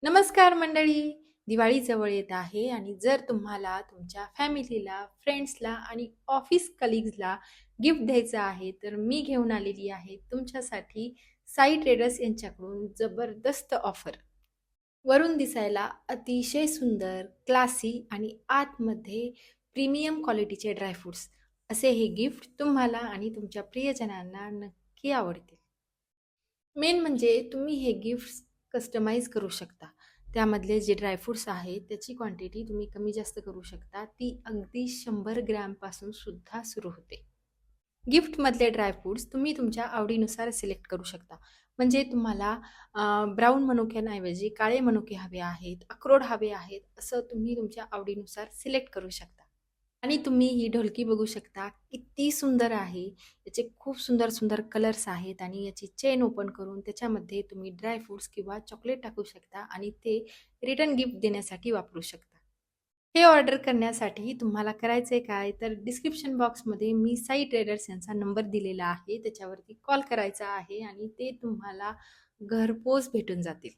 नमस्कार मंडळी. दिवाळी जवळ येत आहे आणि जर तुम्हाला तुमच्या फॅमिलीला, फ्रेंड्सला आणि ऑफिस कलीग्सला गिफ्ट द्यायचं आहे, तर मी घेऊन आलेली आहे तुमच्यासाठी साई ट्रेडर्स यांच्याकडून जबरदस्त ऑफर. वरून दिसायला अतिशय सुंदर, क्लासी आणि आतमध्ये प्रीमियम क्वालिटीचे ड्रायफ्रुट्स असे हे गिफ्ट तुम्हाला आणि तुमच्या प्रियजनांना नक्की आवडतील. मेन म्हणजे तुम्ही हे गिफ्ट्स कस्टमाइज करू शकता. त्यामधले जे ड्रायफ्रुट्स आहेत, त्याची क्वांटिटी तुम्ही कमी जास्त करू शकता. ती अगदी 100 ग्रॅमपासून सुद्धा सुरू होते. गिफ्टमधले ड्रायफ्रुट्स तुम्ही तुमच्या आवडीनुसार सिलेक्ट करू शकता. म्हणजे तुम्हाला ब्राउन मनुक्यांऐवजी काळे मनुके हवे आहेत, अक्रोड हवे आहेत, असं तुम्ही तुमच्या आवडीनुसार सिलेक्ट करू शकता. आणि तुम्ही ही ढोलकी बघू शकता, किती सुंदर आहे. याचे खूप सुंदर सुंदर कलर्स आहेत आणि याची चेन ओपन करून त्याच्यामध्ये तुम्ही ड्राय फ्रुट्स किंवा चॉकलेट टाकू शकता आणि ते रिटर्न गिफ्ट देण्यासाठी वापरू शकता. हे ऑर्डर करण्यासाठी तुम्हाला करायचं आहे काय, तर डिस्क्रिप्शन बॉक्समध्ये मी साई ट्रेडर्स यांचा नंबर दिलेला आहे. त्याच्यावरती कॉल करायचा आहे आणि ते तुम्हाला घरपोच भेटून जातील.